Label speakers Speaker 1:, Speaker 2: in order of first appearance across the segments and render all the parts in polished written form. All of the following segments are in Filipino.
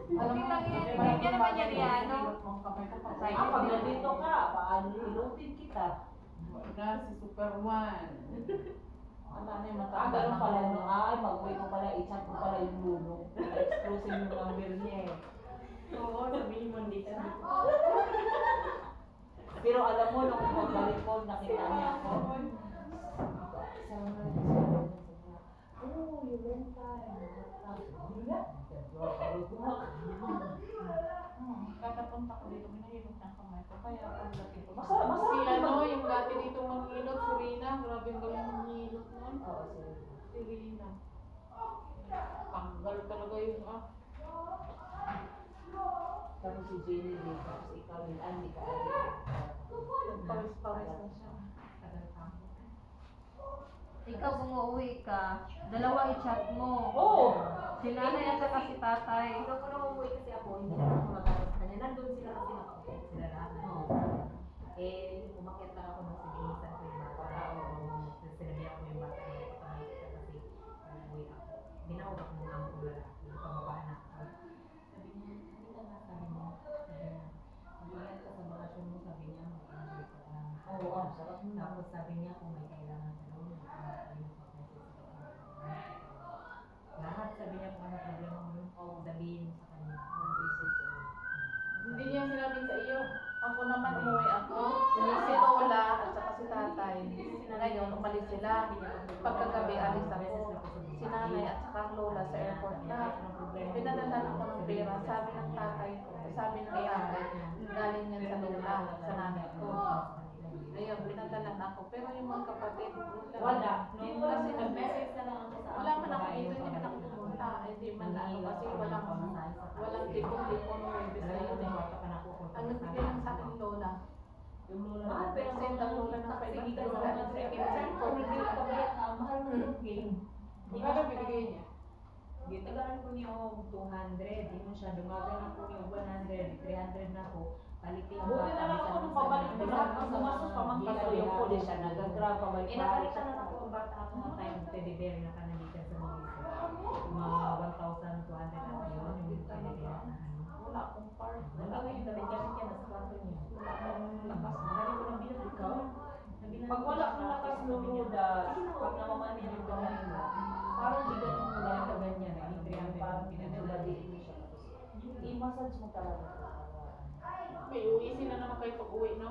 Speaker 1: Okay lang yan. Hindi naman yan ano.
Speaker 2: Pag nandito ka, paano hilutin kita?
Speaker 3: Na si Superman.
Speaker 2: Ano na yung matanda na pala no? Ay, mag-wait ko pala, i-chat ko pala yung luno. Exclusive yung number niya eh.
Speaker 4: Oo, sabihin mo hindi ka.
Speaker 2: Pero alam mo, nung pagbalik ko, nakita niya ako. Oh, you went
Speaker 3: Katapunta ko dito, minahilot ng kamay ko. Kaya pagdating ko.
Speaker 2: Masarap
Speaker 3: Si ano,
Speaker 2: naman.
Speaker 3: yung dati dito manghilot, si Rina. Grabe ang galing manghilot nun.
Speaker 2: Oo, sir.
Speaker 3: Si Rina. Tanggal talaga yung
Speaker 2: Tapos si Jenny din, tapos ikaw din, hindi ka
Speaker 3: Nagpawis-pawis na siya.
Speaker 1: Ikaw kung uuwi ka, dalawa i-chat mo.
Speaker 2: Oo!
Speaker 1: Si nanay at saka si tatay.
Speaker 4: Ikaw ko na umuwi kasi ako, hindi na ako matapos sa kanya. Nandun sila kasi nakapit sila lahat. Eh, umakyat lang ako ng sinilisan ko yung bata. Sinabihan ko yung bata na ipamalik ka kasi umuwi ako. Binawag ako ng amo kong lalaki. Pamabaan na ako. Sabi niya, hindi ka na sabi mo. Mag-ingat ka sa bakasyon mo, sabi niya, mag-ingat ka lang.
Speaker 2: Oo, sarap mo.
Speaker 4: Tapos sabi niya, kung may kailangan ka doon, lahat sabi niya kung ano problema mo yun, sabihin mo sa kanya.
Speaker 3: Hindi niya sinabing sa iyo. Ako naman umuwi ako. Si Lola at saka si tatay. Ngayon, umalis sila. Pagkagabi, alis ako. Si nanay at saka ang Lola sa airport na. Pinadala ako ng pera. Sabi ng tatay ko, sabi ng tatay, galing yan sa Lola, sa nanay ko. Ngayon, pinadala na ako. Pero yung mga kapatid,
Speaker 2: Wala.
Speaker 4: Kasi nag-message na lang ako sa
Speaker 3: wala man ako dito, hindi man ako pumunta. Hindi man ano kasi walang tipong-tipong Webes na yun eh. Ang nagbigay lang sa akin Lola.
Speaker 2: Yung lola
Speaker 4: Mahal, pero
Speaker 3: Send ang Lola ng 500 wala na sa akin.
Speaker 4: mahal mo yung game.
Speaker 3: Magkano binigay niya?
Speaker 4: Gitagaan ko niyo 200, di mo siya dumagan ako niyo 100, 300 na ako. Palitin mo.
Speaker 2: Buti na lang ako nung pabalik ko lahat ng gumastos pamangkin ko yung pulis siya, nagagrab pabalik.
Speaker 4: Inapalitan na ako ang bata ako ng time, teddy bear na kanalitan sa mga isa. Mga 1,200 na yun, yung teddy bear na ano.
Speaker 3: Wala akong part.
Speaker 4: Wala ko yung damit-gamit niya nasa kwarto niya. Wala akong lakas. Dali ko nang bilang ikaw.
Speaker 2: Pag wala kang lakas luluda, pag namamanid yung kamay mo, parang di ganun mo lang
Speaker 4: Parang ganyan, naging 300
Speaker 2: parang
Speaker 4: ang
Speaker 2: pinaguladiin mo siya. I-massage mo talaga.
Speaker 3: May uwisin na naman kayo pag-uwi, no?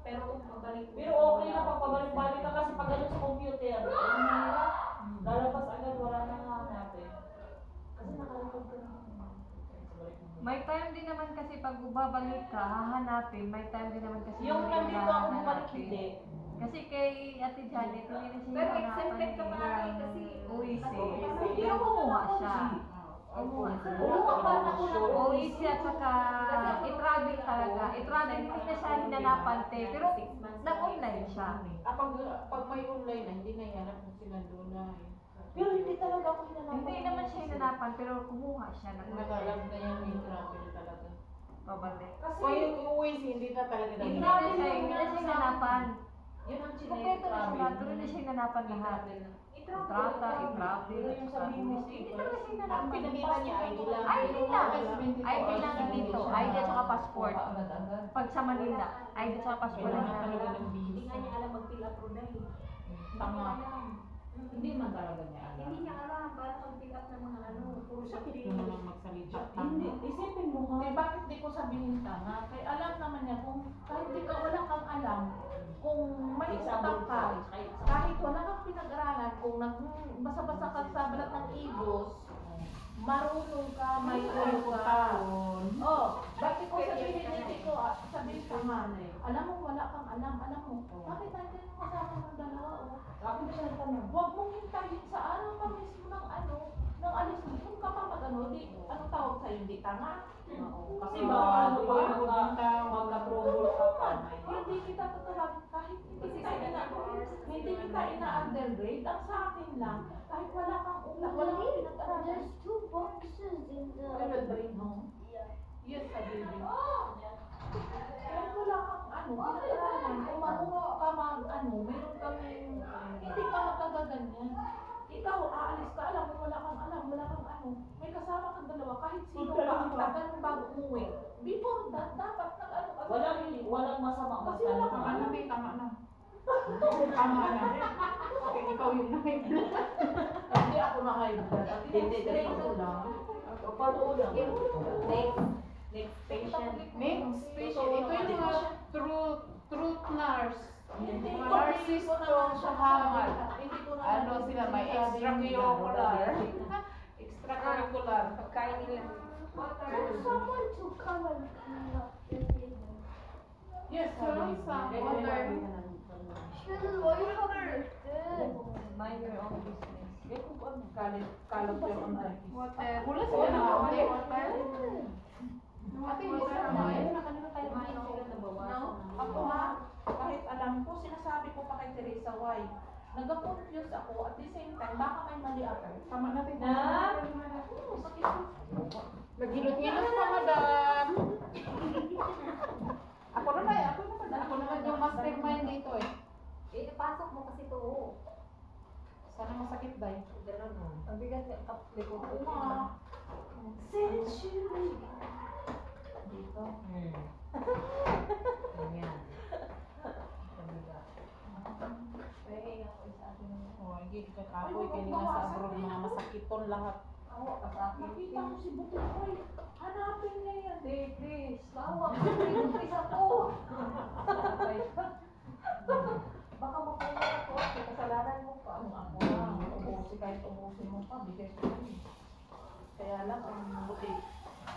Speaker 4: Pero kung pabalik
Speaker 2: Pero okay na pag pabalik-balik ka kasi pag ganun sa computer, lalabas agad, wala na nga natin. Kasi nakalapag ka na.
Speaker 1: May time din naman kasi pag babalik ka, hahanapin. May time din naman kasi
Speaker 2: Yung nandito ako
Speaker 1: hahanapin.
Speaker 2: bumalik hindi.
Speaker 1: Kasi kay Ate Janet, hindi na siya
Speaker 4: Pero
Speaker 1: hahanapan
Speaker 4: exempted ka pa
Speaker 1: nila.
Speaker 4: rin kasi
Speaker 1: Uwisi.
Speaker 4: ano,
Speaker 1: Pero kumuha siya. Kumuha siya. Uwisi at saka i-travel talaga. I-travel, hindi na siya hinanapan te. Pero nag-online siya.
Speaker 3: Pag may online na, hindi na ihanap mo sila doon na eh.
Speaker 2: Pero hindi talaga ako hinanapan.
Speaker 1: Hindi naman siya hinanapan, pero kumuha siya.
Speaker 3: Nag-alam na yan yung travel talaga.
Speaker 1: Pabalik.
Speaker 2: Kasi
Speaker 3: Kung yung uwisi, hindi na talaga
Speaker 1: Hindi
Speaker 3: dapat.
Speaker 1: na siya hinanapan.
Speaker 2: yun ang
Speaker 1: Kompleto na siya lahat, pero hindi siya hinanapan lahat. Kontrata, i-travel,
Speaker 2: Pero yung sabihin mo,
Speaker 1: hindi talaga siya
Speaker 3: Ang
Speaker 1: hinanapan.
Speaker 3: pinakita niya ID lang.
Speaker 1: ID lang. ID lang dito. ID at saka passport.
Speaker 2: agad-agad.
Speaker 1: Pag sa Manila, ID at saka passport
Speaker 3: Wala
Speaker 1: lang
Speaker 3: na talaga
Speaker 1: namin.
Speaker 3: ng
Speaker 4: Hindi
Speaker 3: visa.
Speaker 4: nga niya alam mag-fill up pro dahil.
Speaker 3: Tama.
Speaker 2: Hindi man talaga niya alam.
Speaker 4: Hindi niya alam para pag-fill up ng mga ano. Puro siya
Speaker 3: Sakit
Speaker 4: pinili.
Speaker 3: mo naman magsalita.
Speaker 2: Hindi, isipin mo
Speaker 3: Eh,
Speaker 2: nga.
Speaker 3: bakit di ko sabihin tama? Kaya alam naman niya kung kahit di ka wala kang alam, kung may utang ka, kahit wala kang pinag-aralan, kung basa-basa ka sa balat ng ibos, marunong ka, may ulo ka. Oh, bakit ko sabihin hindi ko, sabihin ka nga, alam mo wala kang alam mo, bakit nandiyan yung kasama ng dalawa, oh?
Speaker 2: Bakit ba siya nagtanong?
Speaker 3: Huwag mong hintayin sa araw pa mismo ng ano, ng alis mo, kung ka pa mag-ano, di, anong tawag sa'yo, hindi tanga?
Speaker 2: Kasi ba, ano ba, magka-trouble ka pa.
Speaker 3: Hindi kita tatawagin kahit hindi kita ina-undergrade, ang sa akin lang, kahit wala kang utak, wala kang pinag-aralan.
Speaker 5: There's 2 boxes in the.
Speaker 3: I will bring home. Yes, sa baby. Kahit wala kang pinag-aralan, kung marunong ka meron kang, hindi ka magkagaganyan. Ikaw, aalis ka, alam mo, wala kang may kasama kang dalawa, kahit sino ka, tagal bago umuwi. Before that, dapat nag-ano ka.
Speaker 2: Walang masama
Speaker 3: Kasi wala kang
Speaker 2: magtanong.
Speaker 3: alam eh, tama na. Tama na. Okay, ikaw yung na-high blood. Hindi ako na-high blood.
Speaker 2: Hindi,
Speaker 3: Straight
Speaker 2: ako
Speaker 3: lang.
Speaker 2: Paano lang?
Speaker 4: Next patient.
Speaker 3: Next patient, ito yung mga truth nurse.
Speaker 2: Hindi
Speaker 3: Mga nurses to sa hangal. Ano sila, may extracurricular. Extracurricular.
Speaker 1: Pagkain nila.
Speaker 5: There's someone to come and clean up the table.
Speaker 3: Yes, some water.
Speaker 5: She's water.
Speaker 1: Mind your own business.
Speaker 3: Kalot yung online.
Speaker 1: Water.
Speaker 3: Wala sila na water. Ate, hindi sila kumain. Ako ha, kahit alam ko, sinasabi ko pa kay Teresa, why? Nag-confuse ako, at the same time, baka may mali ako. Tama natin. Nagilot-gilot pa, madam. Ako naman yung mastermind dito eh.
Speaker 4: Pasok mo kasi to.
Speaker 3: Sana masakit dahil.
Speaker 1: Ang bigat niya. Likod ko.
Speaker 3: Oo nga.
Speaker 5: Century.
Speaker 3: Dito.
Speaker 4: Ganyan.
Speaker 3: Oh, hindi ka kapoy, kaya nga sa abroad mga masakiton lahat. Nakita ko si Butterfly. Hanapin niya yan.
Speaker 1: Please. Bawa. Please ako.
Speaker 3: Baka mapulat ako. Kasalanan mo pa. Ako na. Umusin kahit umusin mo pa. Bigay ko lang. Kaya lang, ang buti.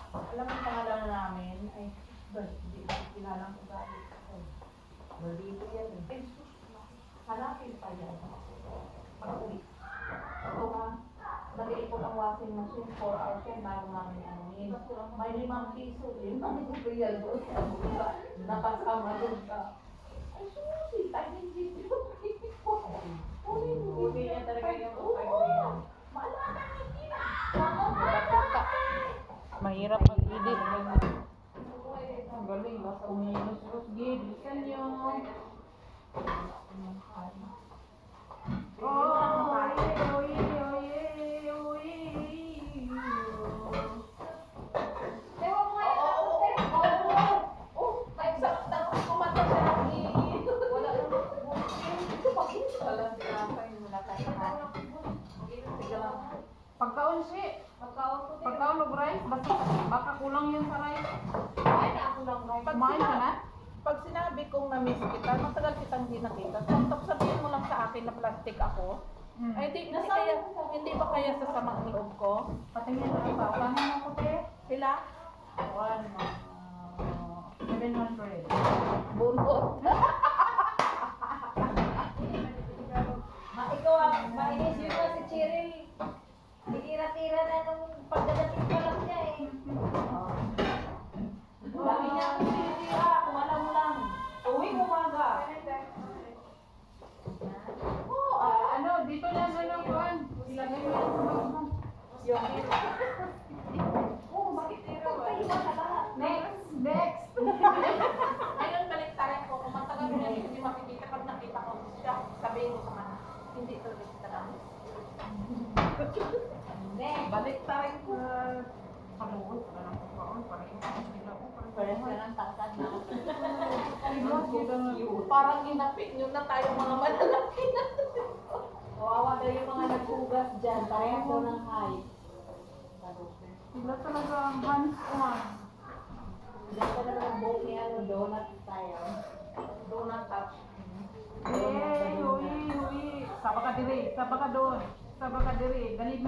Speaker 3: Alam mo yung pangalan namin ay hindi ko kilala ko dahil.
Speaker 4: Maldito yan eh.
Speaker 3: Eh, sus, hanapin pa yan. Pag-uwi. Ito ha. Nag-iipon ang washing machine 4 hours yan bago namin anuhin. May 5 piso. 5 real doon sa buka. Nakasama doon sa. Ay, susi. Tayo hindi ko.
Speaker 1: Hindi niya talaga yung
Speaker 3: Maalala hindi na. Mahirap mag-edit. Ang galing. Basta umiinos-inos. Bilisan nyo. Pagkaon si, pagkaon og rice, baka kulang yun sa rice. Kumain ka na? Pag sinabi kong na-miss kita, matagal kitang hindi nakita. Tapos sabihin mo lang sa akin na plastic ako. Ay, hindi ba kaya sa samang loob ko? Patingin na ito. Kano mo ko, te? Sila? 700. Bunot.
Speaker 1: Ikaw, mainis yun na si Cheryl. Tira-tira na nung pagdadating pa lang niya eh.
Speaker 3: Dami niya akong sinitira. Kung alam mo lang. Uwing umaga. Ano, dito na ng kuhan. Ilagay mo lang sa mga. Bakit ito? Next. Ngayon, baliktarin ko. Kung matagal mo yan, hindi makikita. Pag nakita ko siya, sabihin ko sa kanya. Hindi talaga kita lang. Baliktarin ko. Paluot. Parang pagkaon.
Speaker 1: Parang ka ng tangkad na.
Speaker 3: Parang inapit nyo na tayo mga malalaki na.
Speaker 1: Kawawa daw yung mga naghugas dyan. Parehas daw ng height.
Speaker 3: Sila talaga hands-on.
Speaker 1: Diyan ka naman ang buhok niya, donut style.
Speaker 3: Donut touch. Hey, huy. Saba ka diri. Saba ka doon. Saba ka diri. Galing.